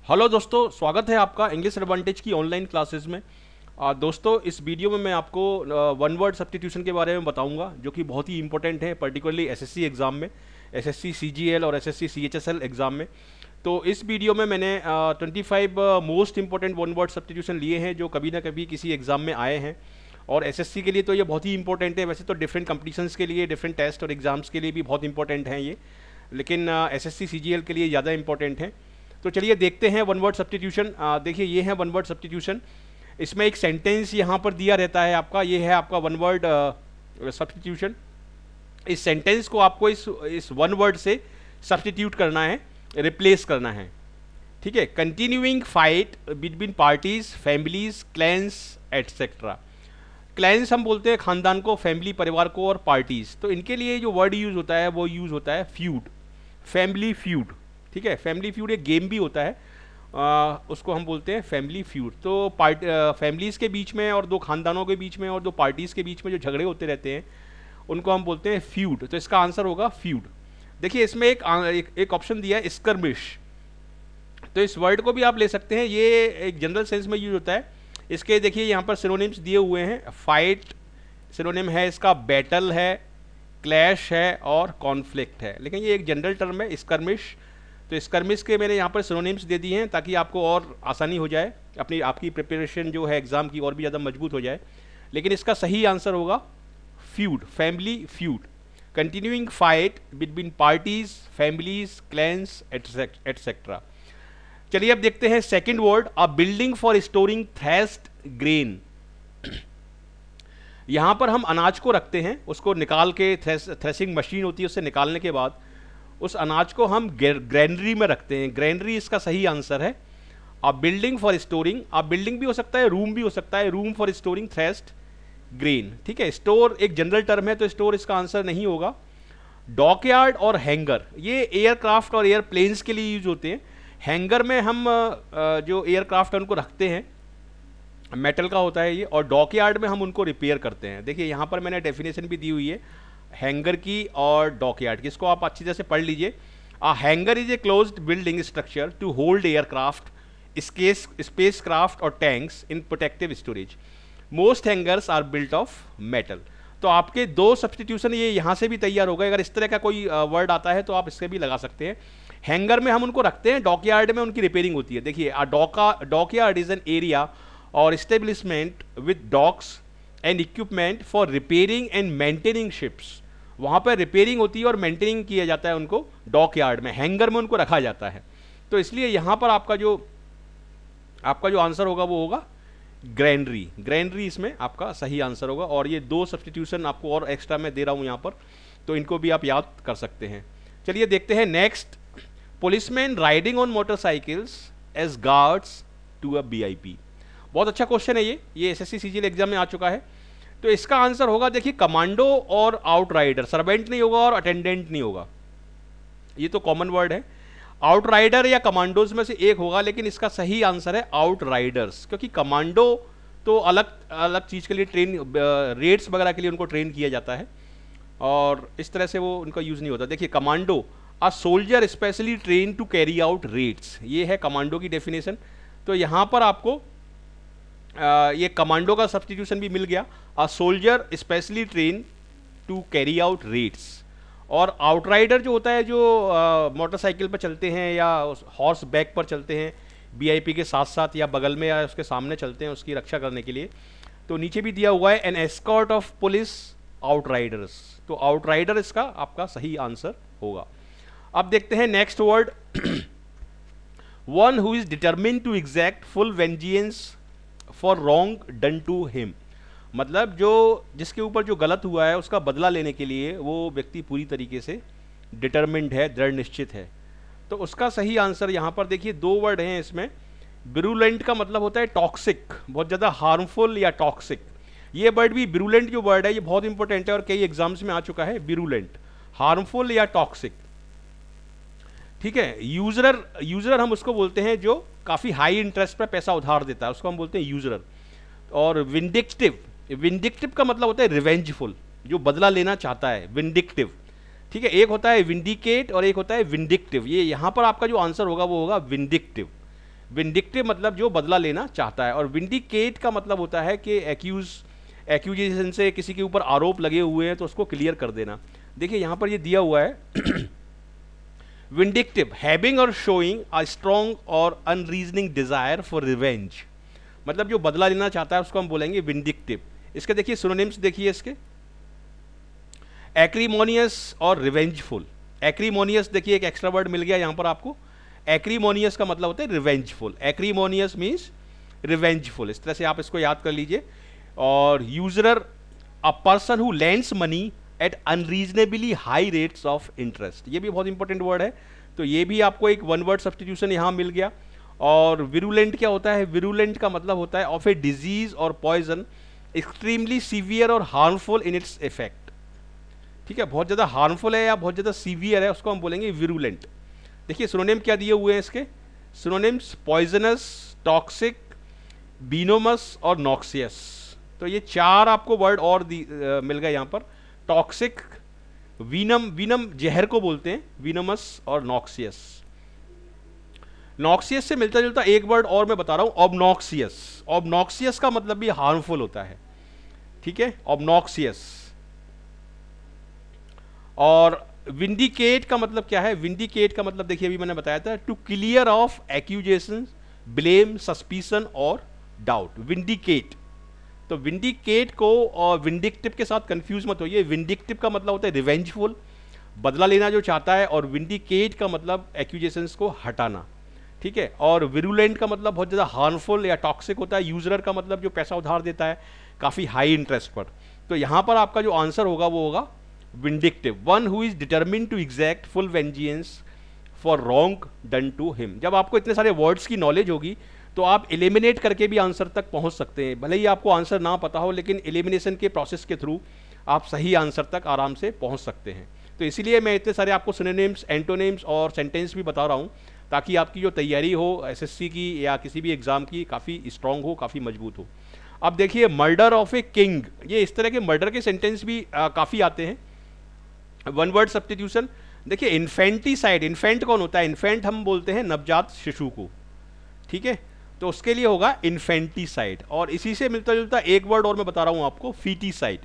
Hello दोस्तों, स्वागत है आपका इंग्लिश एडवांटेज की ऑनलाइन क्लासेस में। दोस्तों, इस वीडियो में मैं आपको वन वर्ड सब्स्टिट्यूशन के बारे में बताऊंगा, जो कि बहुत ही इंपॉर्टेंट है, पर्टिकुलरली एसएससी एग्ज़ाम में, एसएससी सीजीएल और एसएससी सीएचएसएल एग्ज़ाम में। तो इस वीडियो में मैंने 25 most important one word substitution लिए हैं जो कभी ना कभी किसी एग्ज़ाम में आए हैं। और एसएससी के लिए तो ये बहुत ही इंपॉर्टेंट है, वैसे तो डिफरेंट कंपटीशंस के लिए, डिफरेंट टेस्ट और एग्ज़ाम्स के लिए भी बहुत इंपॉर्टेंट हैं ये, लेकिन एसएससी सीजीएल के लिए ज़्यादा इंपॉर्टेंट है। तो चलिए देखते हैं वन वर्ड सब्स्टिट्यूशन। देखिए, ये है वन वर्ड सब्स्टिट्यूशन। इसमें एक सेंटेंस यहाँ पर दिया रहता है आपका, ये है आपका वन वर्ड सब्स्टिट्यूशन। इस सेंटेंस को आपको इस वन वर्ड से सब्स्टिट्यूट करना है, रिप्लेस करना है। ठीक है। Continuing fight between parties, families, clans etcetera. Clans हम बोलते हैं खानदान को, फैमिली परिवार को, और पार्टीज, तो इनके लिए जो वर्ड यूज होता है वो यूज होता है फ्यूड, फैमिली फ्यूड। ठीक है। फैमिली फ्यूड एक गेम भी होता है, उसको हम बोलते हैं फैमिली फ्यूड। तो फैमिलीज के बीच में और दो खानदानों के बीच में और दो पार्टीज के बीच में जो झगड़े होते रहते हैं उनको हम बोलते हैं फ्यूड। तो इसका आंसर होगा फ्यूड। देखिए, इसमें एक ऑप्शन दिया है स्कर्मिश। तो इस वर्ड को भी आप ले सकते हैं, ये एक जनरल सेंस में यूज होता है। इसके देखिए यहाँ पर सिनोनिम्स दिए हुए हैं। फाइट सिनोनिम है इसका, बैटल है, क्लैश है और कॉन्फ्लिक्ट है, लेकिन ये एक जनरल टर्म है स्कर्मिश। तो स्कर्मिश के मैंने यहाँ पर सिनोनिम्स दे दिए हैं ताकि आपको और आसानी हो जाए, आपकी प्रिपरेशन जो है एग्जाम की और भी ज़्यादा मजबूत हो जाए। लेकिन इसका सही आंसर होगा feud, family feud. Continuing fight between parties, families, clans et cetera. चलिए अब देखते हैं second word, a building for storing threshed grain. यहां पर हम अनाज को रखते हैं, उसको निकाल के, थ्रेसिंग मशीन होती है, उससे निकालने के बाद उस अनाज को हम ग्रैनरी में रखते हैं। ग्रैनरी इसका सही आंसर है। A building for storing, a building भी हो सकता है, रूम भी हो सकता है, room for storing threshed grain. ठीक है। स्टोर एक जनरल टर्म है, तो स्टोर इसका आंसर नहीं होगा। डॉकयार्ड और हैंगर, ये एयरक्राफ्ट और एयरप्लेन्स के लिए यूज होते हैं। हैंगर में हम जो एयरक्राफ्ट है उनको रखते हैं, मेटल का होता है ये, और डॉकयार्ड में हम उनको रिपेयर करते हैं। देखिए यहाँ पर मैंने डेफिनेशन भी दी हुई है हैंगर की और डॉकयार्ड की, इसको आप अच्छी तरह से पढ़ लीजिए। A hangar is a closed building structure to hold aircraft, spacecraft और tanks in protective storage. Most hangars are built of metal. तो आपके दो सब्स्टिट्यूशन ये यहाँ से भी तैयार हो गए। अगर इस तरह का कोई वर्ड आता है तो आप इससे भी लगा सकते हैं। हैंगर में हम उनको रखते हैं, डॉकयार्ड में उनकी रिपेयरिंग होती है। देखिए, डॉकयार्ड इज एन एरिया और establishment with docks and equipment for repairing and maintaining ships. वहाँ पर रिपेयरिंग होती है और मेंटेनिंग किया जाता है उनको डॉकयार्ड में, हैंगर में उनको रखा जाता है। तो इसलिए यहाँ पर आपका जो आंसर होगा वो होगा ग्रैनरी। ग्रैनरी इसमें आपका सही आंसर होगा। और ये दो सब्स्टिट्यूशन आपको और एक्स्ट्रा मैं दे रहा हूँ यहाँ पर, तो इनको भी आप याद कर सकते हैं। चलिए देखते हैं next, policeman riding on motorcycles as guards to a VIP. बहुत अच्छा क्वेश्चन है ये एसएससी सीजीएल एग्जाम में आ चुका है। तो इसका आंसर होगा, देखिए, कमांडो और आउटराइडर। सर्वेंट नहीं होगा और अटेंडेंट नहीं होगा, ये तो कॉमन वर्ड है। आउटराइडर या कमांडोज में से एक होगा, लेकिन इसका सही आंसर है आउटराइडर्स, क्योंकि कमांडो तो अलग अलग चीज़ के लिए ट्रेन, रेड्स वगैरह के लिए उनको ट्रेन किया जाता है और इस तरह से वो उनका यूज़ नहीं होता। देखिए, commando, a soldier specially train to carry out raids, ये है कमांडो की डेफिनेशन। तो यहाँ पर आपको ये कमांडो का सब्स्टिट्यूशन भी मिल गया, a soldier specially train to carry out raids. और आउटराइडर जो होता है, जो मोटरसाइकिल पर चलते हैं या हॉर्स बैक पर चलते हैं, वीआईपी के साथ साथ या बगल में या उसके सामने चलते हैं उसकी रक्षा करने के लिए। तो नीचे भी दिया हुआ है an escort of police outriders. तो आउटराइडर इसका आपका सही आंसर होगा। अब देखते हैं next word, one who is determined to exact full vengeance for wrong done to him. मतलब जिसके ऊपर जो गलत हुआ है उसका बदला लेने के लिए वो व्यक्ति पूरी तरीके से डिटरमिन्ड है, दृढ़ निश्चित है। तो उसका सही आंसर यहाँ पर देखिए, दो वर्ड हैं इसमें। बिरुलेंट का मतलब होता है टॉक्सिक, बहुत ज़्यादा हार्मफुल या टॉक्सिक। ये वर्ड भी, बिरुलेंट जो वर्ड है ये बहुत इंपॉर्टेंट है और कई एग्जाम्स में आ चुका है। बिरुलेंट, हार्मफुल या टॉक्सिक। ठीक है। यूजरर हम उसको बोलते हैं जो काफ़ी हाई इंटरेस्ट पर पैसा उधार देता है, उसको हम बोलते हैं यूजरर। और विंडिक्टिव का मतलब होता है रिवेंजफुल, जो बदला लेना चाहता है, विंडिक्टिव। ठीक है। एक होता है विंडिकेट और एक होता है विंडिक्टिव। ये यहाँ पर आपका जो आंसर होगा वो होगा विंडिक्टिव। विंडिक्टिव मतलब जो बदला लेना चाहता है, और विंडिकेट का मतलब होता है कि एक्यूजेशन से किसी के ऊपर आरोप लगे हुए हैं तो उसको क्लियर कर देना। देखिए यहाँ पर ये दिया हुआ है विंडिक्टिव, हैविंग और शोइंग अ स्ट्रॉन्ग और अनरीजनिंग डिजायर फॉर रिवेंज, मतलब जो बदला लेना चाहता है उसको हम बोलेंगे विंडिक्टिव। इसके देखिए सिनोनिम्स देखिए इसके, एक्रीमोनियस और रिवेंजफुल। एक्रीमोनियस देखिए एक एक्स्ट्रा वर्ड मिल गया यहाँ पर आपको, एक्रीमोनियस का मतलब होता है रिवेंजफुल, एक्रीमोनियस मीन्स रिवेंजफुल, इस तरह से आप इसको याद कर लीजिए। और usurer, a person who lends money at unreasonably high rates of interest, ये भी बहुत इंपॉर्टेंट वर्ड है, तो ये भी आपको एक वन वर्ड सब्सटीट्यूशन यहाँ मिल गया। और विरुलेंट क्या होता है, विरुलेंट का मतलब होता है ऑफ ए डिजीज और पॉइजन एक्सट्रीमली सीवियर और हार्मफुल इन इट्स इफेक्ट, ठीक है, बहुत ज़्यादा हार्मफुल है या बहुत ज़्यादा सीवियर है, उसको हम बोलेंगे विरुलेंट। देखिए सिनोनिम क्या दिए हुए हैं इसके, सिनोनिम्स पॉइजनस, टॉक्सिक, बीनोमस और नॉक्सियस, तो ये चार आपको वर्ड और मिल गए यहाँ पर, टॉक्सिक, वीनम, वीनम जहर को बोलते हैं, वीनोमस और नॉक्सियस। नॉक्सियस से मिलता जुलता एक वर्ड और मैं बता रहा हूं, ऑबनॉक्सियस। ऑबनॉक्सियस का मतलब भी हार्मफुल होता है, ठीक है, ऑबनॉक्सियस। और विंडिकेट का मतलब क्या है, विंडिकेट का मतलब देखिए अभी मैंने बताया था, to clear of accusation, blame, suspicion और डाउट, विंडिकेट। तो विंडिकेट को और विंडिक्टिव के साथ कंफ्यूज मत होइए, विंडिक्टिव का मतलब होता है रिवेंजफुल, बदला लेना जो चाहता है, और विंडिकेट का मतलब एक्यूजेशंस को हटाना, ठीक है। और विरुलेंट का मतलब बहुत ज़्यादा हार्मफुल या टॉक्सिक होता है, यूजरर का मतलब जो पैसा उधार देता है काफ़ी हाई इंटरेस्ट पर। तो यहाँ पर आपका जो आंसर होगा वो होगा vindictive, one who is determine to exact full vengeance for wrong done to him. जब आपको इतने सारे वर्ड्स की नॉलेज होगी तो आप एलिमिनेट करके भी आंसर तक पहुंच सकते हैं, भले ही आपको आंसर ना पता हो, लेकिन एलिमिनेशन के प्रोसेस के थ्रू आप सही आंसर तक आराम से पहुंच सकते हैं। तो इसीलिए मैं इतने सारे आपको सिनोनिम्स, एंटोनिम्स और सेंटेंस भी बता रहा हूं, ताकि आपकी जो तैयारी हो एसएससी की या किसी भी एग्जाम की काफ़ी स्ट्रांग हो, काफ़ी मजबूत हो। अब देखिए मर्डर ऑफ ए किंग, ये इस तरह के मर्डर के सेंटेंस भी काफ़ी आते हैं, वन वर्ड सब्स्टिट्यूशन। देखिए इन्फेंटिसाइड, इन्फेंट कौन होता है, इन्फेंट हम बोलते हैं नवजात शिशु को, ठीक है, तो उसके लिए होगा इन्फेंटिसाइड। और इसी से मिलता जुलता एक वर्ड और मैं बता रहा हूं आपको, फीटिसाइड।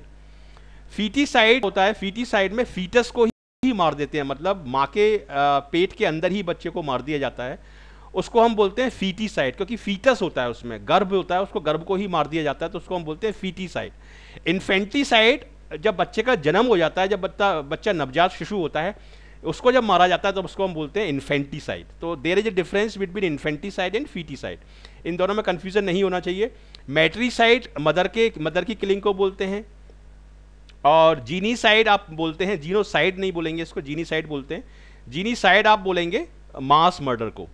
फीटिसाइड होता है, फीटिसाइड में फीटस को ही मार देते हैं, मतलब माँ के पेट के अंदर ही बच्चे को मार दिया जाता है, उसको हम बोलते हैं फीटिसाइड, क्योंकि फीटस होता है उसमें गर्भ होता है, उसको गर्भ को ही मार दिया जाता है, तो उसको हम बोलते हैं फीटिसाइड। इन्फेंटिसाइड जब बच्चे का जन्म हो जाता है, जब बच्चा नवजात शिशु होता है, उसको जब मारा जाता है तो उसको हम बोलते हैं इन्फेंटिसाइड। तो there is a difference between infanticide and foeticide, इन दोनों में कंफ्यूजन नहीं होना चाहिए। मैट्रीसाइड मदर की किलिंग को बोलते हैं, और जीनीसाइड आप बोलते हैं, जीनोसाइड नहीं बोलेंगे इसको, जीनीसाइड बोलते हैं। जीनीसाइड आप बोलेंगे मास मर्डर को,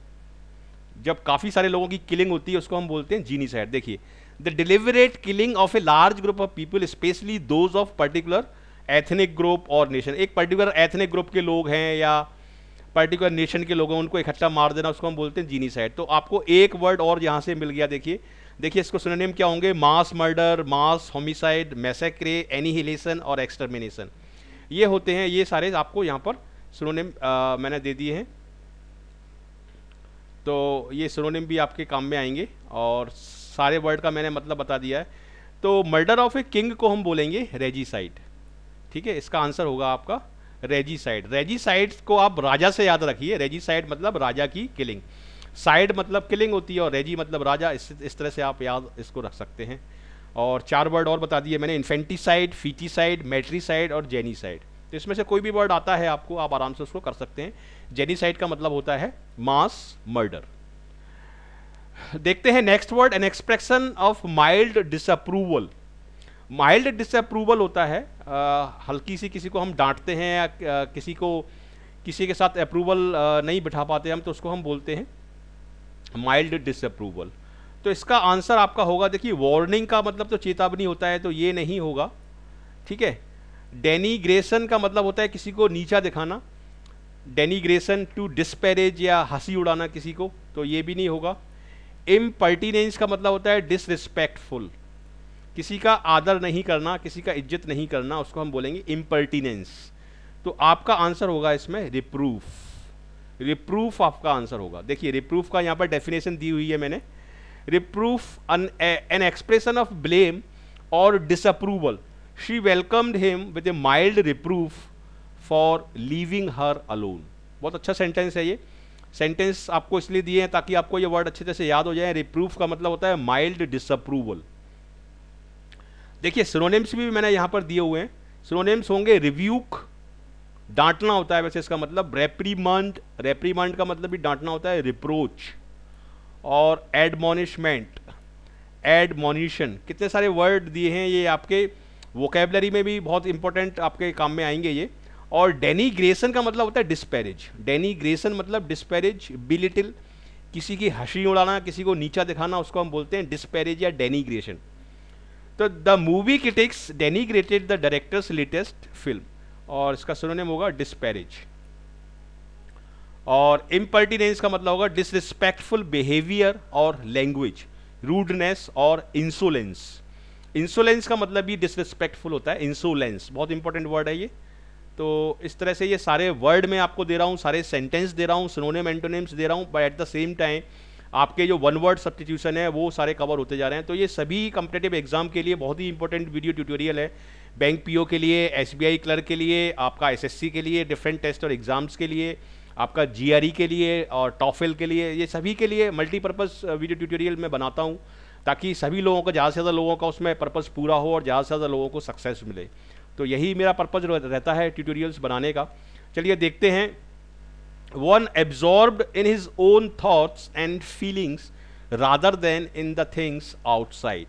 जब काफ़ी सारे लोगों की किलिंग होती है उसको हम बोलते हैं जीनीसाइड। देखिए the deliberate killing of a large group of people, specially those of particular ethnic group और नेशन, एक पर्टिकुलर एथनिक ग्रुप के लोग हैं या पर्टिकुलर नेशन के लोग हैं, उनको इकट्ठा मार देना, उसको हम बोलते हैं जीनीसाइड। तो आपको एक वर्ड और यहाँ से मिल गया, देखिए इसको सिनोनिम क्या होंगे, मास मर्डर, मास होमिसाइड, मैसेक्रे, एनिहिलेशन और एक्सटर्मिनेशन, ये होते हैं, ये सारे आपको यहाँ पर सिनोनिम मैंने दे दिए हैं, तो ये सिनोनिम भी आपके काम में आएंगे, और सारे वर्ड का मैंने मतलब बता दिया है। तो मर्डर ऑफ ए किंग को हम बोलेंगे रेजिसाइड, ठीक है, इसका आंसर होगा आपका रेजिसाइड। रेजिसाइड को आप राजा से याद रखिए, रेजिसाइड मतलब राजा की किलिंग, साइड मतलब किलिंग होती है और रेजी मतलब राजा, इस तरह से आप याद इसको रख सकते हैं। और चार वर्ड और बता दिए मैंने, इन्फेंटिसाइड, फीटिसाइड, मैट्रीसाइड और जेनीसाइड। तो इसमें से कोई भी वर्ड आता है आपको, आप आराम से उसको कर सकते हैं। जेनीसाइड का मतलब होता है मास मर्डर। देखते हैं next word, N expression of mild disapproval. Mild disapproval होता है हल्की सी, किसी को हम डांटते हैं या किसी के साथ अप्रूवल नहीं बिठा पाते हम, तो उसको हम बोलते हैं माइल्ड डिसअप्रूवल। तो इसका आंसर आपका होगा, देखिए वार्निंग का मतलब तो चेतावनी होता है, तो ये नहीं होगा, ठीक है। डेनिग्रेशन का मतलब होता है किसी को नीचा दिखाना, डेनिग्रेशन टू डिस्पैरेज या हंसी उड़ाना किसी को, तो ये भी नहीं होगा। इम्पर्टिनेंस का मतलब होता है डिसरिस्पेक्टफुल, किसी का आदर नहीं करना, किसी का इज्जत नहीं करना, उसको हम बोलेंगे इम्पर्टिनेंस। तो आपका आंसर होगा इसमें रिप्रूफ, रिप्रूफ आपका आंसर होगा। देखिए रिप्रूफ का यहाँ पर डेफिनेशन दी हुई है मैंने, reproof an expression of blame और disapproval, she welcomed him with a mild reproof for leaving her alone. बहुत अच्छा सेंटेंस है ये, सेंटेंस आपको इसलिए दिए हैं ताकि आपको ये वर्ड अच्छे तरह से याद हो जाए। रिप्रूफ का मतलब होता है माइल्ड डिसअप्रूवल। देखिए सिनोनिम्स भी मैंने यहाँ पर दिए हुए हैं, सिनोनिम्स होंगे रिव्यूक, डांटना होता है वैसे इसका मतलब, रेप्रीमांड, रेप्रीमांड का मतलब भी डांटना होता है, रिप्रोच और एडमोनिशमेंट, एडमोनिशन। कितने सारे वर्ड दिए हैं, ये आपके वोकेबलरी में भी बहुत इंपॉर्टेंट आपके काम में आएंगे ये। और डेनिग्रेशन का मतलब होता है डिस्पैरेज, डेनिग्रेशन मतलब डिस्पैरेज, बिलिटिल, किसी की हंसी उड़ाना, किसी को नीचा दिखाना, उसको हम बोलते हैं डिस्पैरेज या डेनिग्रेशन। तो the movie critics denigrated the director's latest film, और इसका सिनोनिम होगा डिस्पैरेज। और इम्पर्टिनेंस का मतलब होगा डिसरिस्पेक्टफुल बिहेवियर और लैंग्वेज, रूडनेस और इंसोलेंस। इंसोलेंस का मतलब भी डिसरिस्पेक्टफुल होता है, इंसोलेंस बहुत इंपॉर्टेंट वर्ड है ये। तो इस तरह से ये सारे वर्ड मैं आपको दे रहा हूँ, सारे सेंटेंस दे रहा हूँ, सिनोनिम एंटोनिम्स दे रहा हूँ, but at the same time आपके जो वन वर्ड सब्स्टिट्यूशन है वो सारे कवर होते जा रहे हैं। तो ये सभी कॉम्पिटिटिव एग्जाम के लिए बहुत ही इंपॉर्टेंट वीडियो ट्यूटोरियल है, बैंक पीओ के लिए, एसबीआई क्लर्क के लिए, आपका एसएससी के लिए, डिफरेंट टेस्ट और एग्जाम्स के लिए, आपका जीआरई के लिए और टॉफल के लिए, ये सभी के लिए मल्टीपर्पज़ वीडियो ट्यूटोरियल मैं बनाता हूँ ताकि सभी लोगों को, ज़्यादा से ज़्यादा लोगों का उसमें पर्पज़ पूरा हो और ज़्यादा से ज़्यादा लोगों को सक्सेस मिले। तो यही मेरा पर्पज़ रहता है ट्यूटोरियल्स बनाने का। चलिए देखते हैं। One absorbed in his own thoughts and feelings rather than in the things outside.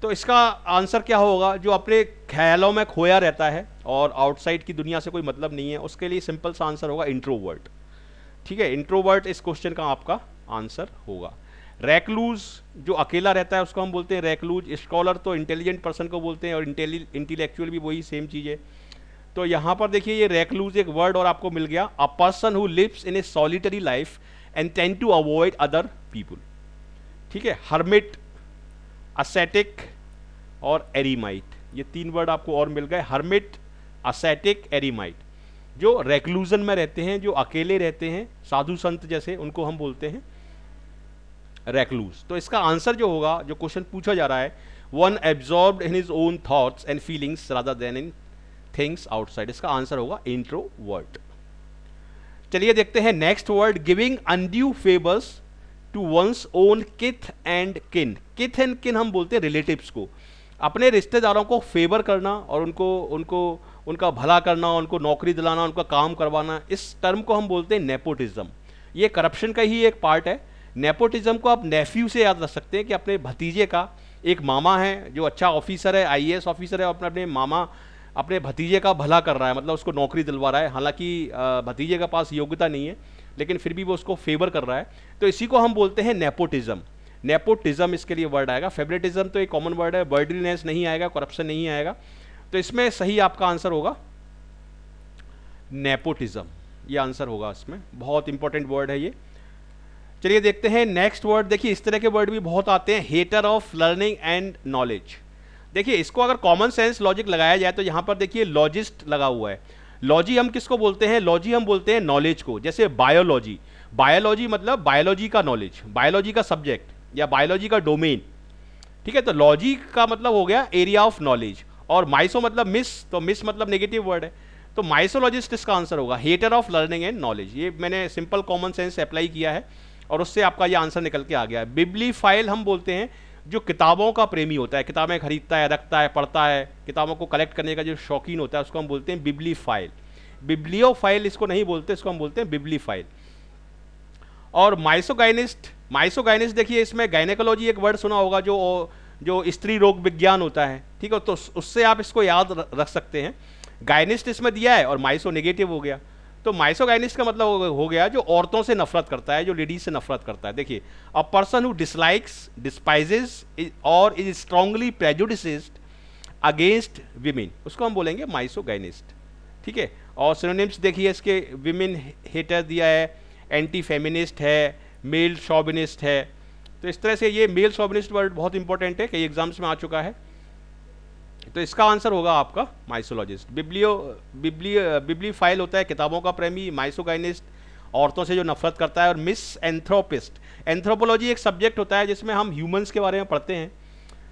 तो इसका आंसर क्या होगा, जो अपने ख्यालों में खोया रहता है और आउटसाइड की दुनिया से कोई मतलब नहीं है, उसके लिए सिंपल सा आंसर होगा इंट्रोवर्ट। ठीक है, इंट्रोवर्ट इस क्वेश्चन का आपका आंसर होगा। रैक्लूज जो अकेला रहता है उसको हम बोलते हैं रैक्लूज। स्कॉलर तो इंटेलिजेंट पर्सन को बोलते हैं और इंटेलेक्चुअल भी वही सेम चीज़ है। तो यहाँ पर देखिए ये रैक्लूज एक वर्ड और आपको मिल गया, a person who lives in a solitary life and tend to avoid other people. ठीक है, हर्मिट, असेटिक और एरीमाइट, ये तीन वर्ड आपको और मिल गए, हर्मिट, असेटिक, एरीमाइट। जो रेक्लूजन में रहते हैं, जो अकेले रहते हैं, साधु संत जैसे, उनको हम बोलते हैं रेक्लूज। तो इसका आंसर जो होगा, जो क्वेश्चन पूछा जा रहा है, one absorbed in his own thoughts and feelings rather than in things outside, इसका आंसर होगा इंट्रोवर्ट। चलिए देखते हैं next word, giving undue favours to one's own kith and kin. Kith and किन हम बोलते हैं रिलेटिव्स को, अपने रिश्तेदारों को फेवर करना और उनका भला करना, उनको नौकरी दिलाना, उनका काम करवाना, इस टर्म को हम बोलते हैं नेपोटिज्म। ये करप्शन का ही एक पार्ट है। नेपोटिज्म को आप नेफ्यू से याद रख सकते हैं कि अपने भतीजे का, एक मामा है जो अच्छा ऑफिसर है, आईएएस ऑफिसर है, अपने मामा अपने भतीजे का भला कर रहा है, मतलब उसको नौकरी दिलवा रहा है, हालांकि भतीजे के पास योग्यता नहीं है लेकिन फिर भी वो उसको फेवर कर रहा है, तो इसी को हम बोलते हैं नेपोटिज्म। नेपोटिज्म इसके लिए वर्ड आएगा। फेवरेटिज्म तो एक कॉमन वर्ड है, बर्डलीनेस नहीं आएगा, करप्शन नहीं आएगा, तो इसमें सही आपका आंसर होगा नेपोटिज्म, ये आंसर होगा इसमें। बहुत इंपॉर्टेंट वर्ड है ये। चलिए देखते हैं नेक्स्ट वर्ड। देखिए इस तरह के वर्ड भी बहुत आते हैं, hater of learning and knowledge. देखिए इसको अगर कॉमन सेंस लॉजिक लगाया जाए तो यहाँ पर देखिए लॉजिस्ट लगा हुआ है। लॉजी हम किसको बोलते हैं, लॉजी हम बोलते हैं नॉलेज को। जैसे बायोलॉजी, बायोलॉजी मतलब बायोलॉजी का नॉलेज, बायोलॉजी का सब्जेक्ट या बायोलॉजी का डोमेन। ठीक है, तो लॉजी का मतलब हो गया एरिया ऑफ नॉलेज, और माइसो मतलब मिस, तो मिस मतलब नेगेटिव वर्ड है, तो माइसोलॉजिस्ट इसका आंसर होगा, hater of learning and knowledge. ये मैंने सिंपल कॉमन सेंस अप्लाई किया है और उससे आपका ये आंसर निकल के आ गया। बिब्लीफाइल हम बोलते हैं जो किताबों का प्रेमी होता है, किताबें खरीदता है, रखता है, पढ़ता है, किताबों को कलेक्ट करने का जो शौकीन होता है, उसको हम बोलते हैं बिब्लीफाइल। बिब्लियोफाइल इसको नहीं बोलते, इसको हम बोलते हैं बिब्लीफाइल। और माइसोगाइनिस्ट, माइसोगाइनिस्ट देखिए इसमें गायनेकोलॉजी एक वर्ड सुना होगा जो स्त्री रोग विज्ञान होता है। ठीक है, तो उससे आप इसको याद रख सकते हैं। गायनिस्ट इसमें दिया है और माइसो नेगेटिव हो गया, तो माइसोगाइनिस्ट का मतलब हो गया जो औरतों से नफरत करता है, जो लेडीज से नफरत करता है। देखिए a person who dislikes, despises और is strongly prejudiced against women, उसको हम बोलेंगे माइसोगाइनिस्ट। ठीक है, और सिनोनिम्स देखिए इसके, विमेन हेटर दिया है, एंटी फेमिनिस्ट है, मेल शॉविनिस्ट है। तो इस तरह से ये मेल शॉविनिस्ट वर्ड बहुत इंपॉर्टेंट है, कई एग्जाम्स में आ चुका है। तो इसका आंसर होगा आपका माइसोलॉजिस्ट। बिब्लीफाइल होता है किताबों का प्रेमी, माइसोगाइनिस्ट औरतों से जो नफरत करता है। और मिस एंथ्रोपिस्ट, एंथ्रोपोलॉजी एक सब्जेक्ट होता है जिसमें हम ह्यूमंस के बारे में पढ़ते हैं।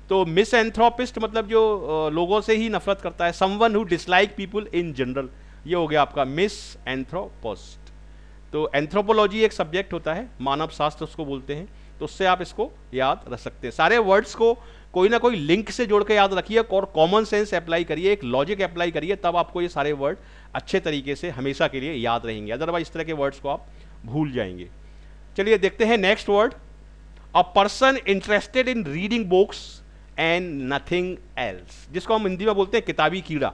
तो मिस एंथ्रोपिस्ट मतलब जो लोगों से ही नफरत करता है, someone who dislike people in general, ये हो गया आपका मिस एंथ्रोपोस्ट। तो एंथ्रोपोलॉजी एक सब्जेक्ट होता है, मानव शास्त्र उसको बोलते हैं, तो उससे आप इसको याद रख सकते हैं। सारे वर्ड्स को कोई ना कोई लिंक से जोड़ के याद रखिए और कॉमन सेंस अप्लाई करिए, एक लॉजिक अप्लाई करिए, तब आपको ये सारे वर्ड अच्छे तरीके से हमेशा के लिए याद रहेंगे, अदरवाइज इस तरह के वर्ड्स को आप भूल जाएंगे। चलिए देखते हैं next word, a person interested in reading books and nothing else, जिसको हम हिंदी में बोलते हैं किताबी कीड़ा।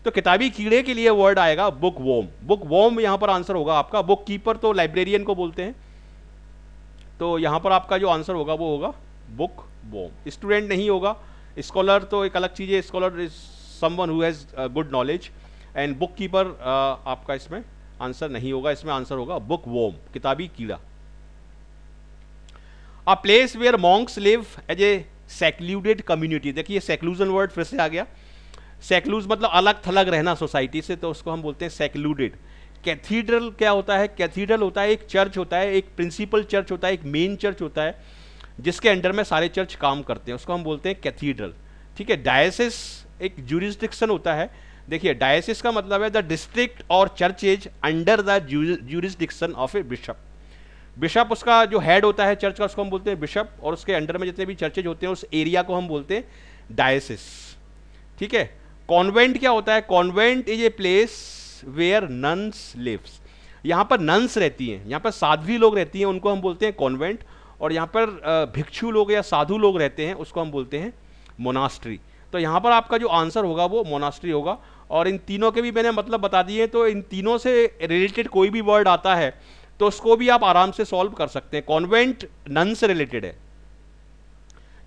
तो किताबी कीड़े के लिए वर्ड आएगा बुक वॉर्म। बुक वॉर्म यहां पर आंसर होगा आपका। बुक कीपर तो लाइब्रेरियन को बोलते हैं, तो यहां पर आपका जो आंसर होगा वो होगा बुक वॉर्म। स्टूडेंट नहीं होगा, स्कॉलर तो एक अलग चीज है, scholar is someone who has good knowledge, and book keeper आपका इसमें आंसर नहीं होगा, इसमें आंसर होगा बुक वॉर्म, किताबी कीड़ा। A place where monks live as a secluded community, देखिए सेक्लूजन वर्ड फिर से आ गया। सेक्लूज मतलब अलग थलग रहना सोसाइटी से, तो उसको हम बोलते हैं सेक्लूडेड। कैथीड्रल क्या होता है? कैथीड्रल होता है एक चर्च होता है, एक प्रिंसिपल चर्च होता है, एक मेन चर्च होता है जिसके अंडर में सारे चर्च काम करते हैं, उसको हम बोलते हैं कैथीड्रल। ठीक है। डायसिस एक ज्यूरिसडिक्शन होता है। देखिए डायसिस का मतलब है द डिस्ट्रिक्ट और churches under the jurisdiction of A bishop. Bishop उसका जो हेड होता है चर्च का, उसको हम बोलते हैं बिशप, और उसके अंडर में जितने भी चर्चेज होते हैं उस एरिया को हम बोलते हैं डायसिस। ठीक है। कॉन्वेंट क्या होता है? Convent is a place where nuns lives, यहाँ पर नन्स रहती हैं, यहाँ पर साध्वी लोग रहती हैं, उनको हम बोलते हैं कॉन्वेंट। और यहाँ पर भिक्षु लोग या साधु लोग रहते हैं, उसको हम बोलते हैं मोनास्ट्री। तो यहाँ पर आपका जो आंसर होगा वो मोनास्ट्री होगा। और इन तीनों के भी मैंने मतलब बता दिए, तो इन तीनों से रिलेटेड कोई भी वर्ड आता है तो उसको भी आप आराम से सॉल्व कर सकते हैं। कॉन्वेंट नन से रिलेटेड है,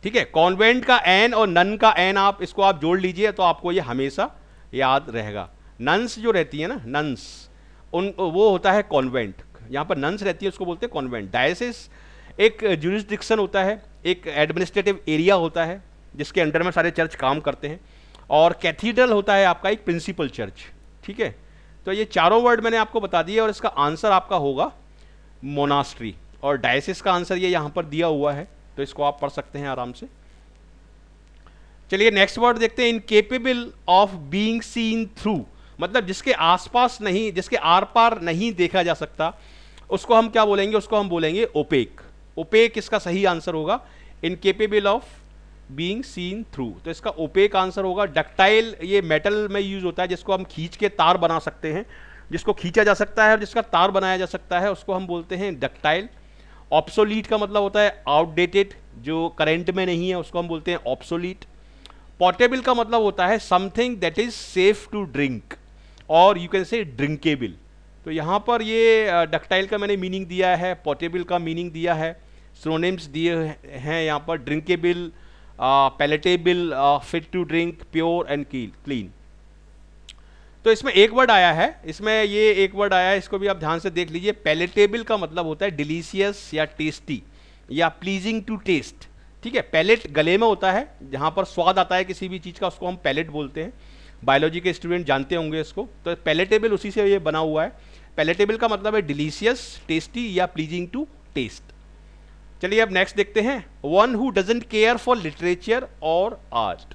ठीक है। कॉन्वेंट का एन और नन का एन आप इसको आप जोड़ लीजिए तो आपको ये हमेशा याद रहेगा। नन्स जो रहती है ना, नन्स, उन वो होता है कॉन्वेंट, यहाँ पर नन्स रहती है उसको बोलते हैं कॉन्वेंट। डायसिस एक ज्यूरिसडिक्शन होता है, एक एडमिनिस्ट्रेटिव एरिया होता है जिसके अंडर में सारे चर्च काम करते हैं। और कैथीड्रल होता है आपका एक प्रिंसिपल चर्च। ठीक है। तो ये चारों वर्ड मैंने आपको बता दिए और इसका आंसर आपका होगा मोनास्ट्री। और डायसिस का आंसर ये यहाँ पर दिया हुआ है, तो इसको आप पढ़ सकते हैं आराम से। चलिए नेक्स्ट वर्ड देखते हैं, incapable of being seen through, मतलब जिसके आसपास नहीं, जिसके आर पार नहीं देखा जा सकता, उसको हम क्या बोलेंगे? उसको हम बोलेंगे ओपेक। ओपेक इसका सही आंसर होगा, incapable of being seen through, तो इसका ओपेक आंसर होगा। डक्टाइल ये मेटल में यूज होता है जिसको हम खींच के तार बना सकते हैं, जिसको खींचा जा सकता है और जिसका तार बनाया जा सकता है उसको हम बोलते हैं डक्टाइल। ऑब्सोलीट का मतलब होता है आउटडेटेड, जो करंट में नहीं है उसको हम बोलते हैं ऑब्सोलीट। पोर्टेबल का मतलब होता है something that is safe to drink, और यू कैन से ड्रिंकेबल। तो यहाँ पर ये डक्टाइल का मैंने मीनिंग दिया है, पोर्टेबल का मीनिंग दिया है, सिनोनिम्स दिए हैं यहाँ पर, drinkable, palatable, fit to drink, pure and clean. तो इसमें एक वर्ड आया है, इसमें ये एक वर्ड आया है, इसको भी आप ध्यान से देख लीजिए। पैलेटेबल का मतलब होता है डिलीशियस या टेस्टी या प्लीजिंग टू टेस्ट। ठीक है। पैलेट गले में होता है, जहाँ पर स्वाद आता है किसी भी चीज़ का उसको हम पैलेट बोलते हैं। बायोलॉजी के स्टूडेंट जानते होंगे इसको। तो पैलेटेबल उसी से ये बना हुआ है। पैलेटेबल का मतलब है डिलीशियस, टेस्टी या प्लीजिंग टू टेस्ट। चलिए अब नेक्स्ट देखते हैं, one who doesn't care for literature और आर्ट।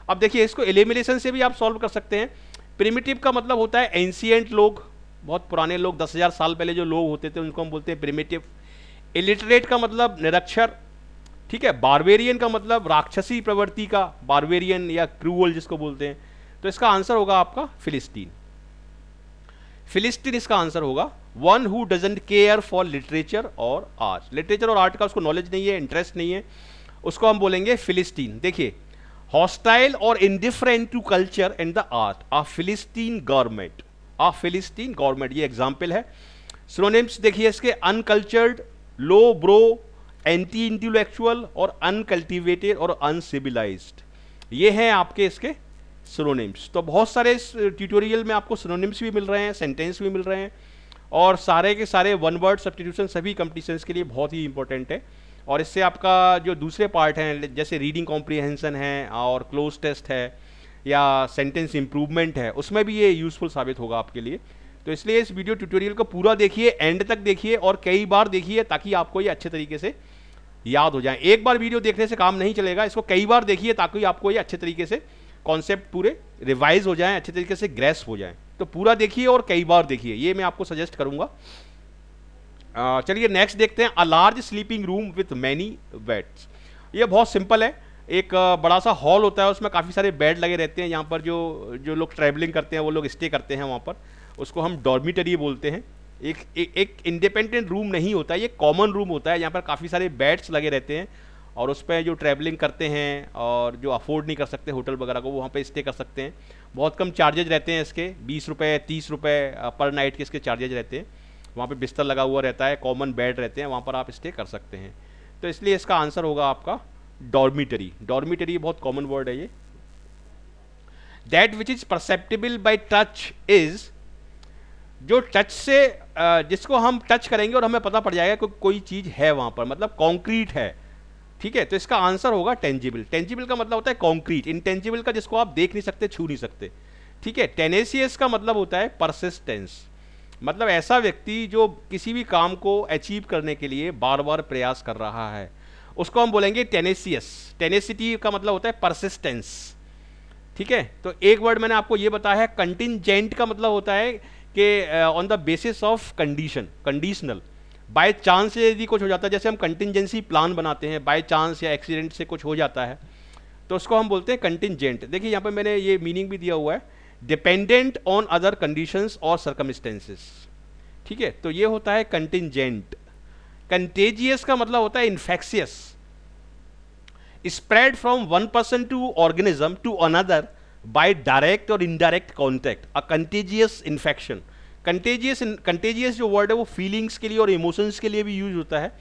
अब देखिए इसको एलिमिनेशन से भी आप सॉल्व कर सकते हैं। प्रिमिटिव का मतलब होता है एंशिएंट लोग, बहुत पुराने लोग, 10,000 साल पहले जो लोग होते थे उनको हम बोलते हैं प्रिमिटिव। इलिटरेट का मतलब निरक्षर। ठीक है। बारबेरियन का मतलब राक्षसी प्रवृत्ति का, बारबेरियन या क्रूअल जिसको बोलते हैं। तो इसका आंसर होगा आपका फिलिस्तीन। फिलिस्तीन इसका आंसर होगा। One who doesn't care for literature और आर्ट, लिटरेचर और आर्ट का उसको नॉलेज नहीं है, इंटरेस्ट नहीं है, उसको हम बोलेंगे फिलिस्तीन। देखिए हॉस्टाइल और indifferent to culture and the art, a philistine government, uh philistine government, ये एग्जाम्पल है। सिनोनिम्स देखिए इसके, अनकल्चर्ड, लो ब्रो, एंटी इंटेलेक्चुअल और अनकल्टिवेटेड और अनसिविलाइज्ड, ये हैं आपके इसके सिनोनिम्स। तो बहुत सारे इस ट्यूटोरियल में आपको सिनोनिम्स भी मिल रहे हैं, सेंटेंस भी मिल रहे हैं, और सारे के सारे वन वर्ड सब्स्टिट्यूशन सभी कंपटीशंस के लिए बहुत ही इंपॉर्टेंट है। और इससे आपका जो दूसरे पार्ट हैं जैसे रीडिंग कॉम्प्रिहेंशन है और क्लोज टेस्ट है या सेंटेंस इंप्रूवमेंट है, उसमें भी ये यूज़फुल साबित होगा आपके लिए। तो इसलिए इस वीडियो ट्यूटोरियल को पूरा देखिए, एंड तक देखिए और कई बार देखिए, ताकि आपको ये अच्छे तरीके से याद हो जाए। एक बार वीडियो देखने से काम नहीं चलेगा, इसको कई बार देखिए ताकि आपको ये अच्छे तरीके से कॉन्सेप्ट पूरे रिवाइज हो जाएं, अच्छे तरीके से ग्रेस्प हो जाएं। तो पूरा देखिए और कई बार देखिए, ये मैं आपको सजेस्ट करूंगा। चलिए नेक्स्ट देखते हैं, a large sleeping room with many beds. ये बहुत सिंपल है, एक बड़ा सा हॉल होता है, उसमें काफ़ी सारे बेड लगे रहते हैं। यहाँ पर जो लोग ट्रैवलिंग करते हैं, वो लोग स्टे करते हैं वहाँ पर, उसको हम डॉर्मिटरी बोलते हैं। एक इंडिपेंडेंट रूम नहीं होता, ये कॉमन रूम होता है। यहाँ पर काफ़ी सारे बेड्स लगे रहते हैं और उस पर जो ट्रैवलिंग करते हैं और जो अफोर्ड नहीं कर सकते होटल वगैरह को, वो वहाँ पे स्टे कर सकते हैं। बहुत कम चार्जेज रहते हैं इसके, 20 रुपये 30 रुपये पर नाइट के इसके चार्जेज रहते हैं। वहाँ पे बिस्तर लगा हुआ रहता है, कॉमन बेड रहते हैं, वहाँ पर आप स्टे कर सकते हैं। तो इसलिए इसका आंसर होगा आपका डॉर्मिटरी। डॉर्मिटरी बहुत कॉमन वर्ड है ये। That which is perceptible by touch is, जो टच से जिसको हम टच करेंगे और हमें पता पड़ जाएगा कि कोई चीज़ है वहाँ पर, मतलब कॉन्क्रीट है, ठीक है। तो इसका आंसर होगा टेंजिबल। टेंजिबल का मतलब होता है कॉन्क्रीट, इंटेंजिबल का जिसको आप देख नहीं सकते, छू नहीं सकते, ठीक है। टेनेसियस का मतलब होता है परसिस्टेंस, मतलब ऐसा व्यक्ति जो किसी भी काम को अचीव करने के लिए बार बार प्रयास कर रहा है, उसको हम बोलेंगे टेनेसियस। टेनेसिटी का मतलब होता है परसिस्टेंस, ठीक है। तो एक वर्ड मैंने आपको ये बताया है। कंटिंजेंट का मतलब होता है कि on the basis of condition, conditional, by chance से यदि कुछ हो जाता है, जैसे हम कंटिंजेंसी प्लान बनाते हैं, बाय चांस या एक्सीडेंट से कुछ हो जाता है, तो उसको हम बोलते हैं कंटिंजेंट। देखिए यहाँ पर मैंने ये मीनिंग भी दिया हुआ है, डिपेंडेंट ऑन अदर कंडीशंस और सर्कमस्टेंसेस, ठीक है। तो ये होता है कंटिंजेंट। कंटेजियस का मतलब होता है infectious, spread from one person to organism to another by direct और indirect contact, a contagious infection. Contagious जो वर्ड है वो फीलिंग्स के लिए और इमोशंस के लिए भी यूज होता है,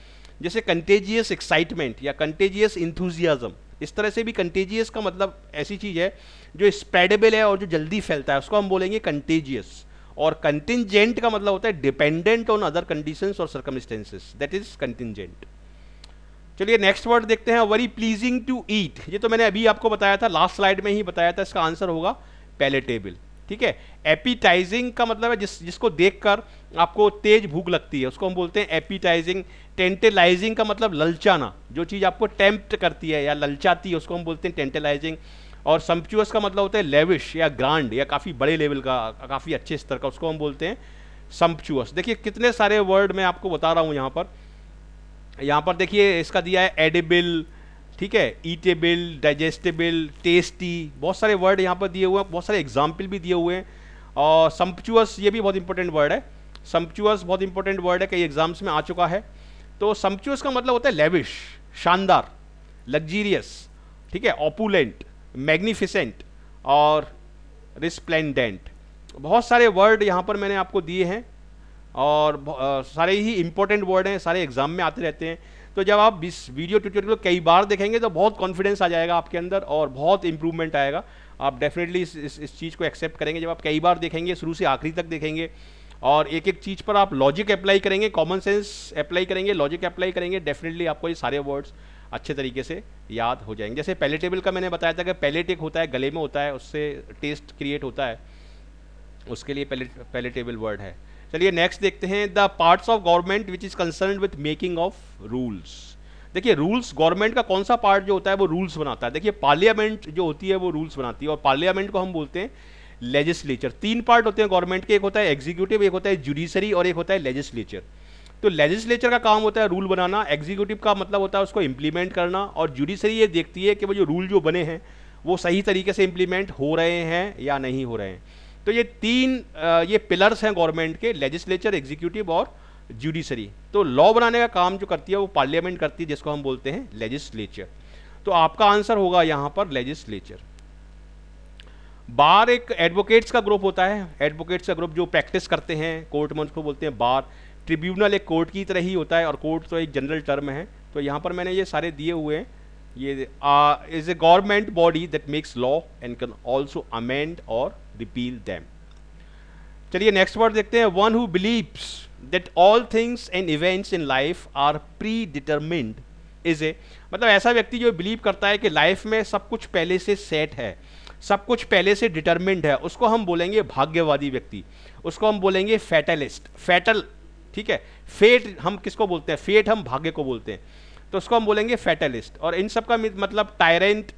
जैसे कंटेजियस एक्साइटमेंट या कंटेजियस इंथुजियाज्म। इस तरह से भी कंटेजियस का मतलब ऐसी चीज है जो स्प्रेडेबल है और जो जल्दी फैलता है, उसको हम बोलेंगे कंटेजियस। और कंटिंजेंट का मतलब होता है डिपेंडेंट ऑन अदर कंडीशंस और सर्कमस्टेंसेस, दैट इज कंटिंजेंट। चलिए नेक्स्ट वर्ड देखते हैं, वेरी प्लीजिंग टू ईट। ये तो मैंने अभी आपको बताया था, लास्ट स्लाइड में ही बताया था। इसका आंसर होगा पैलेटेबल, ठीक है। एपिटाइजिंग का मतलब है जिसको देखकर आपको तेज भूख लगती है, उसको हम बोलते हैं एपिटाइजिंग। टेंटेलाइजिंग का मतलब ललचाना, जो चीज़ आपको टेम्प्ट करती है या ललचाती है, उसको हम बोलते हैं टेंटेलाइजिंग। और संप्चुअस का मतलब होता है लेविश या ग्रांड या काफ़ी बड़े लेवल का, काफ़ी अच्छे स्तर का, उसको हम बोलते हैं संप्चुअस। देखिए कितने सारे वर्ड मैं आपको बता रहा हूँ यहाँ पर देखिए इसका दिया है एडिबल, ठीक है, ईटेबल, डाइजेस्टेबल, टेस्टी, बहुत सारे वर्ड यहाँ पर दिए हुए हैं, बहुत सारे एग्जाम्पल भी दिए हुए हैं। और संप्चुअस ये भी बहुत इंपॉर्टेंट वर्ड है, संप्चुअस बहुत इंपॉर्टेंट वर्ड है, कई एग्जाम्स में आ चुका है। तो संप्चुअस का मतलब होता है लेविश, शानदार, लग्जीरियस, ठीक है, ऑपुलेंट, मैग्निफिसेंट और रिस्प्लेंडेंट। बहुत सारे वर्ड यहाँ पर मैंने आपको दिए हैं और सारे ही इंपॉर्टेंट वर्ड हैं, सारे एग्जाम में आते रहते हैं। तो जब आप इस वीडियो ट्यूटोरियल को कई बार देखेंगे तो बहुत कॉन्फिडेंस आ जाएगा आपके अंदर और बहुत इंप्रूवमेंट आएगा। आप डेफिनेटली इस चीज़ को एक्सेप्ट करेंगे जब आप कई बार देखेंगे, शुरू से आखिरी तक देखेंगे और एक एक चीज़ पर आप लॉजिक अप्लाई करेंगे, कॉमन सेंस अप्लाई करेंगे, लॉजिक अप्लाई करेंगे, डेफिनेटली आपको ये सारे वर्ड्स अच्छे तरीके से याद हो जाएंगे। जैसे पैलेटेबल का मैंने बताया था कि पैलेट एक होता है, गले में होता है, उससे टेस्ट क्रिएट होता है, उसके लिए पैलेटेबल वर्ड है। चलिए नेक्स्ट देखते हैं, the parts of government which is concern with making of rules. देखिए रूल्स, गवर्नमेंट का कौन सा पार्ट जो होता है वो रूल्स बनाता है। देखिए पार्लियामेंट जो होती है वो रूल्स बनाती है और पार्लियामेंट को हम बोलते हैं लेजिस्लेचर। तीन पार्ट होते हैं गवर्नमेंट के, एक होता है एग्जीक्यूटिव, एक होता है जुडिशरी और एक होता है लेजिस्लेचर। तो लेजिस्लेचर का काम होता है रूल बनाना, एग्जीक्यूटिव का मतलब होता है उसको इंप्लीमेंट करना और जुडिशरी ये देखती है कि वो जो रूल जो बने हैं वो सही तरीके से इंप्लीमेंट हो रहे हैं या नहीं हो रहे हैं। तो ये तीन ये पिलर्स हैं गवर्नमेंट के, लेजिस्लेचर, एग्जीक्यूटिव और जुडिशरी। तो लॉ बनाने का काम जो करती है वो पार्लियामेंट करती है, जिसको हम बोलते हैं लेजिस्लेचर। तो आपका आंसर होगा यहाँ पर लेजिस्लेचर। बार एक एडवोकेट्स का ग्रुप होता है, एडवोकेट्स का ग्रुप जो प्रैक्टिस करते हैं कोर्ट में, उसको बोलते हैं बार। ट्रिब्यूनल एक कोर्ट की तरह ही होता है और कोर्ट तो एक जनरल टर्म है। तो यहाँ पर मैंने ये सारे दिए हुए हैं। ये is a government body that makes law and can also amend और रिपील दैम। चलिए नेक्स्ट वर्ड देखते हैं, one who believes that all things and events in life are predetermined is a, मतलब ऐसा व्यक्ति जो बिलीव करता है कि लाइफ में सब कुछ पहले से सेट है, सब कुछ पहले से डिटरमिन्ड है, उसको हम बोलेंगे भाग्यवादी व्यक्ति, उसको हम बोलेंगे फैटलिस्ट, फैटल, ठीक है। फेट हम किसको बोलते हैं, फेट हम भाग्य को बोलते हैं, तो उसको हम बोलेंगे फैटलिस्ट। और इन सब का मतलब टायरेंट,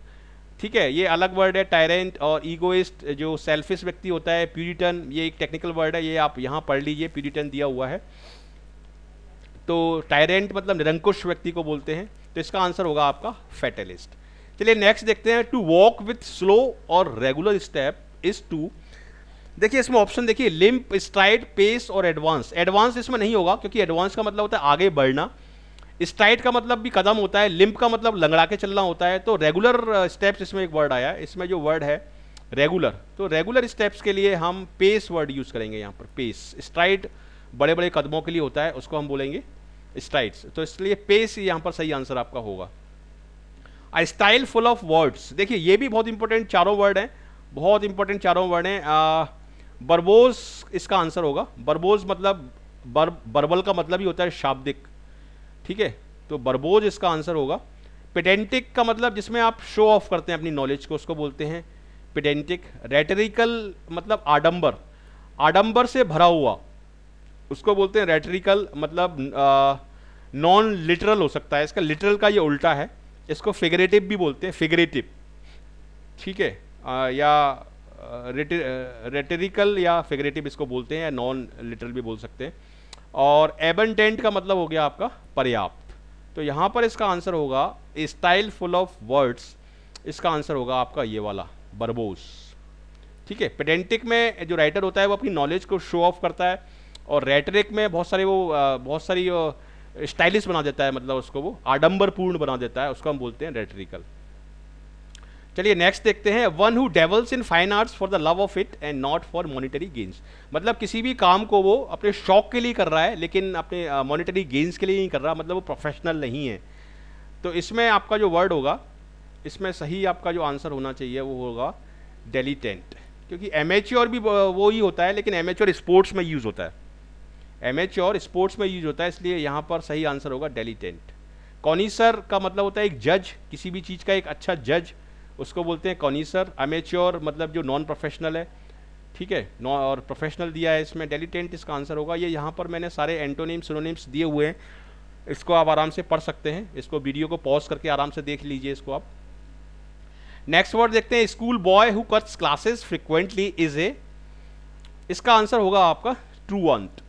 ठीक है, ये अलग वर्ड है टायरेंट। और ईगोइस्ट जो सेल्फिश व्यक्ति होता है, प्यूरिटन, ये एक टेक्निकल वर्ड है, ये आप यहाँ पढ़ लीजिए, प्यूरिटन दिया हुआ है। तो टायरेंट मतलब निरंकुश व्यक्ति को बोलते हैं, तो इसका आंसर होगा आपका फैटलिस्ट। चलिए नेक्स्ट देखते हैं, टू वॉक विथ स्लो और रेगुलर स्टेप इज टू, देखिए इसमें ऑप्शन देखिए, लिम्प, स्ट्राइड, पेस और एडवांस। एडवांस इसमें नहीं होगा क्योंकि एडवांस का मतलब होता है आगे बढ़ना, स्ट्राइड का मतलब भी कदम होता है, लिम्प का मतलब लंगड़ा के चलना होता है। तो रेगुलर स्टेप्स इसमें एक वर्ड आया, इसमें जो वर्ड है रेगुलर, तो रेगुलर स्टेप्स के लिए हम पेस वर्ड यूज करेंगे यहाँ पर, पेस। स्ट्राइड बड़े बड़े कदमों के लिए होता है, उसको हम बोलेंगे स्ट्राइड्स, तो इसलिए पेस यहाँ पर सही आंसर आपका होगा। A style full of words, देखिए ये भी बहुत इंपॉर्टेंट चारों वर्ड हैं, बहुत इंपॉर्टेंट चारों वर्ड हैं। बर्बोज इसका आंसर होगा, बर्बोज मतलब बर्बल का मतलब ही होता है शाब्दिक, ठीक है, तो बर्बोज इसका आंसर होगा। पेडेंटिक का मतलब जिसमें आप शो ऑफ करते हैं अपनी नॉलेज को, उसको बोलते हैं पेडेंटिक। रेटरिकल मतलब आडंबर, आडंबर से भरा हुआ, उसको बोलते हैं रेटरिकल, मतलब नॉन लिटरल हो सकता है, इसका लिटरल का ये उल्टा है, इसको फिगरेटिव भी बोलते हैं, फिगरेटिव, ठीक है, या रेटरिकल या फिगरेटिव इसको बोलते हैं, या नॉन लिटरल भी बोल सकते हैं। और एबंडेंट का मतलब हो गया आपका पर्याप्त, तो यहाँ पर इसका आंसर होगा स्टाइल फुल ऑफ वर्ड्स, इसका आंसर होगा आपका ये वाला बर्बोस, ठीक है। पेडेंटिक में जो राइटर होता है वो अपनी नॉलेज को शो ऑफ करता है, और रेटरिक में बहुत सारी स्टाइलिश बना देता है, मतलब उसको वो आडंबरपूर्ण बना देता है, उसको हम बोलते हैं रेटरिकल। चलिए नेक्स्ट देखते हैं, one who dwells in fine arts for the love of it and not for monetary gains, मतलब किसी भी काम को वो अपने शौक के लिए कर रहा है लेकिन अपने मॉनिटरी गेन्स के लिए नहीं कर रहा, मतलब वो प्रोफेशनल नहीं है। तो इसमें आपका जो वर्ड होगा, इसमें सही आपका जो आंसर होना चाहिए वो होगा डेलीटेंट, क्योंकि एमेच्योर भी वो ही होता है, लेकिन एमेच्योर स्पोर्ट्स में यूज होता है, एमेच्योर स्पोर्ट्स में यूज होता है, इसलिए यहाँ पर सही आंसर होगा डेलीटेंट। कॉनिसर का मतलब होता है एक जज, किसी भी चीज़ का एक अच्छा जज, उसको बोलते हैं कॉनिसर। अमेच्योर मतलब जो नॉन प्रोफेशनल है, ठीक है, और प्रोफेशनल दिया है इसमें, डेलीटेंट इसका आंसर होगा। ये यहाँ पर मैंने सारे एंटोनिम्स सिनोनिम्स दिए हुए हैं, इसको आप आराम से पढ़ सकते हैं, इसको वीडियो को पॉज करके आराम से देख लीजिए इसको आप। नेक्स्ट वर्ड देखते हैं, school boy who cuts classes frequently is a, इसका आंसर होगा आपका ट्रूअंट,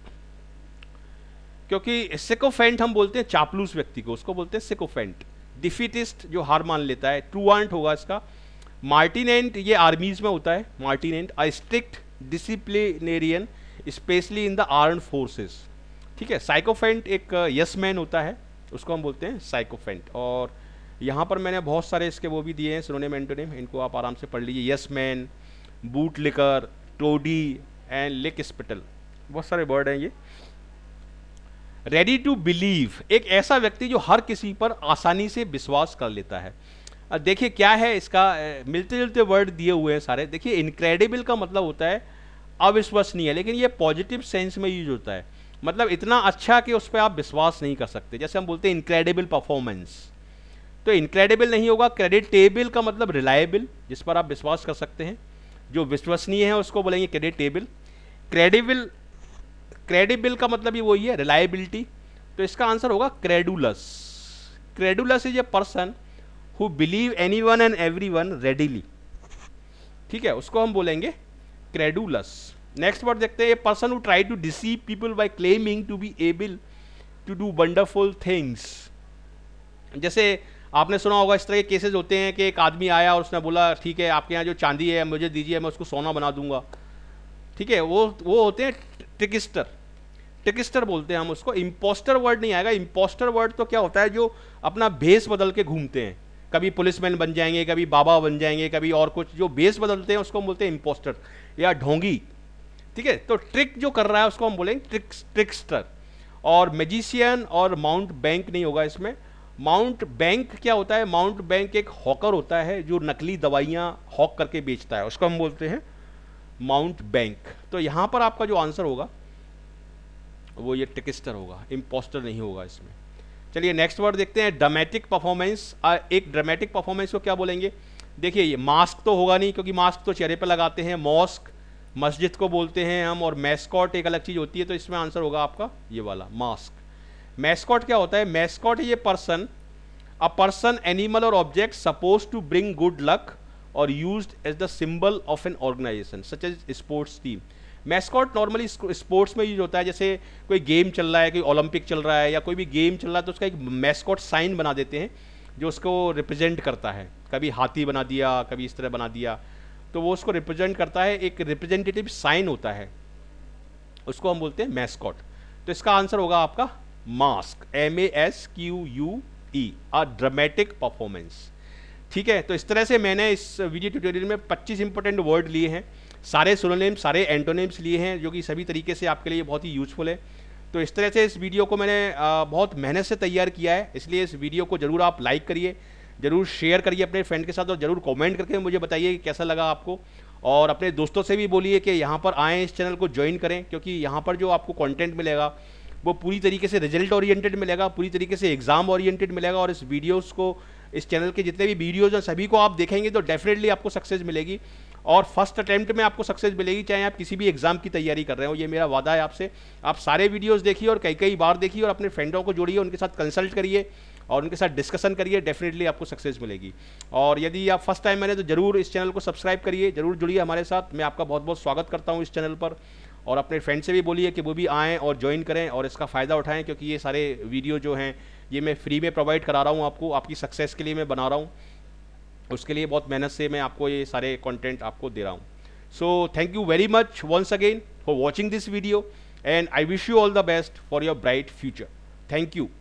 क्योंकि सिकोफेंट हम बोलते हैं चापलूस व्यक्ति को, उसको बोलते हैं सिकोफेंट। डिफीटिस्ट जो हार मान लेता है, ट्रूअंट होगा इसका। मार्टिनेंट ये आर्मीज में होता है, martinet a strict disciplinarian especially in the armed forces, ठीक है। साइकोफेंट एक यस मैन होता है, उसको हम बोलते हैं साइकोफेंट। और यहाँ पर मैंने बहुत सारे इसके वो भी दिए हैं सिनोनिम एंटोनिम, इनको आप आराम से पढ़ लीजिए, yes man, bootlicker, toady and lickspittle, बहुत सारे वर्ड हैं ये। रेडी टू बिलीव, एक ऐसा व्यक्ति जो हर किसी पर आसानी से विश्वास कर लेता है। अब देखिए क्या है इसका, मिलते जुलते वर्ड दिए हुए हैं सारे। देखिए इनक्रेडिबल का मतलब होता है अविश्वसनीय, लेकिन ये पॉजिटिव सेंस में यूज होता है, मतलब इतना अच्छा कि उस पर आप विश्वास नहीं कर सकते, जैसे हम बोलते हैं इनक्रेडिबल परफॉर्मेंस, तो इनक्रेडिबल नहीं होगा। क्रेडिटेबल का मतलब रिलायबल, जिस पर आप विश्वास कर सकते हैं, जो विश्वसनीय है उसको बोलेंगे क्रेडिटेबल। क्रेडिबल का मतलब ही वही है, रिलायबिलिटी, तो इसका आंसर होगा credulous. Credulous is a person who believe anyone and everyone readily, ठीक है, उसको हम बोलेंगे क्रेडुलस। नेक्स्ट वर्ड देखते हैं, a person who try to deceive people by claiming to be able to do wonderful things, जैसे आपने सुना होगा इस तरह के केसेस होते हैं कि एक आदमी आया और उसने बोला ठीक है आपके यहाँ जो चांदी है मुझे दीजिए, मैं उसको सोना बना दूंगा, ठीक है, वो होते हैं ट्रिकिस्टर, ट्रिकिस्टर बोलते हैं हम उसको। इम्पोस्टर वर्ड नहीं आएगा, इम्पोस्टर वर्ड तो क्या होता है जो अपना भेष बदल के घूमते हैं, कभी पुलिसमैन बन जाएंगे, कभी बाबा बन जाएंगे, कभी और कुछ, जो भेष बदलते हैं उसको हम बोलते हैं इम्पोस्टर या ढोंगी, ठीक है। तो ट्रिक जो कर रहा है उसको हम बोलेंगे ट्रिकस्टर। और मैजिशियन और माउंट बैंक नहीं होगा इसमें। माउंट बैंक क्या होता है, माउंट बैंक एक हॉकर होता है जो नकली दवाइयाँ हॉक करके बेचता है, उसको हम बोलते हैं माउंट बैंक। तो यहाँ पर आपका जो आंसर होगा वो ये ट्रिकस्टर होगा, इम्पोस्टर नहीं होगा इसमें। चलिए नेक्स्ट वर्ड देखते हैं, ड्रामेटिक परफॉर्मेंस। एक ड्रामेटिक परफॉर्मेंस को क्या बोलेंगे, देखिए ये मास्क तो होगा नहीं, क्योंकि मास्क तो चेहरे पर लगाते हैं, मॉस्क मस्जिद को बोलते हैं हम, और मैस्कॉट एक अलग चीज़ होती है, तो इसमें आंसर होगा आपका ये वाला मास्क। मैस्कॉट क्या होता है? मैस्कॉट ये पर्सन, अ पर्सन, एनिमल और object suppose to bring good luck और used as the symbol of an organisation such as sports team. Mascot normally sports में यूज होता है, जैसे कोई गेम चल रहा है, कोई ओलंपिक चल रहा है या कोई भी गेम चल रहा है, तो उसका एक मैस्कॉट साइन बना देते हैं जो उसको रिप्रेजेंट करता है। कभी हाथी बना दिया, कभी इस तरह बना दिया, तो वो उसको रिप्रेजेंट करता है, एक रिप्रेजेंटेटिव साइन होता है, उसको हम बोलते हैं मैस्कॉट। तो इसका आंसर होगा आपका mask, MASQUE, a dramatic performance. ठीक है, तो इस तरह से मैंने इस वीडियो ट्यूटोरियल में 25 इंपॉर्टेंट वर्ड लिए हैं, सारे सिनोनिम, सारे एंटोनिम्स लिए हैं, जो कि सभी तरीके से आपके लिए बहुत ही यूजफुल है। तो इस तरह से इस वीडियो को मैंने बहुत मेहनत से तैयार किया है, इसलिए इस वीडियो को जरूर आप लाइक करिए, जरूर शेयर करिए अपने फ्रेंड के साथ, और जरूर कमेंट करके मुझे बताइए कि कैसा लगा आपको। और अपने दोस्तों से भी बोलिए कि यहाँ पर आएँ, इस चैनल को ज्वाइन करें, क्योंकि यहाँ पर जो आपको कंटेंट मिलेगा वो पूरी तरीके से रिजल्ट ओरिएंटेड मिलेगा, पूरी तरीके से एग्जाम ओरिएंटेड मिलेगा। और इस वीडियोस को, इस चैनल के जितने भी वीडियोज हैं सभी को आप देखेंगे तो डेफिनेटली आपको सक्सेस मिलेगी, और फर्स्ट अटेम्प्ट में आपको सक्सेस मिलेगी, चाहे आप किसी भी एग्जाम की तैयारी कर रहे हो। ये मेरा वादा है आपसे। आप सारे वीडियोस देखिए और कई कई बार देखिए, और अपने फ्रेंडों को जोड़िए, उनके साथ कंसल्ट करिए और उनके साथ डिस्कशन करिए, डेफिनेटली आपको सक्सेस मिलेगी। और यदि आप फर्स्ट टाइम मैंने तो जरूर इस चैनल को सब्सक्राइब करिए, जरूर जुड़िए हमारे साथ। मैं आपका बहुत बहुत स्वागत करता हूँ इस चैनल पर, और अपने फ्रेंड से भी बोलिए कि वो भी आएँ और ज्वाइन करें और इसका फ़ायदा उठाएँ, क्योंकि ये सारे वीडियो जो हैं ये मैं फ्री में प्रोवाइड करा रहा हूँ आपको, आपकी सक्सेस के लिए मैं बना रहा हूँ, उसके लिए बहुत मेहनत से मैं आपको ये सारे कंटेंट आपको दे रहा हूँ। So thank you very much once again for watching this video, and I wish you all the best for your bright future. Thank you.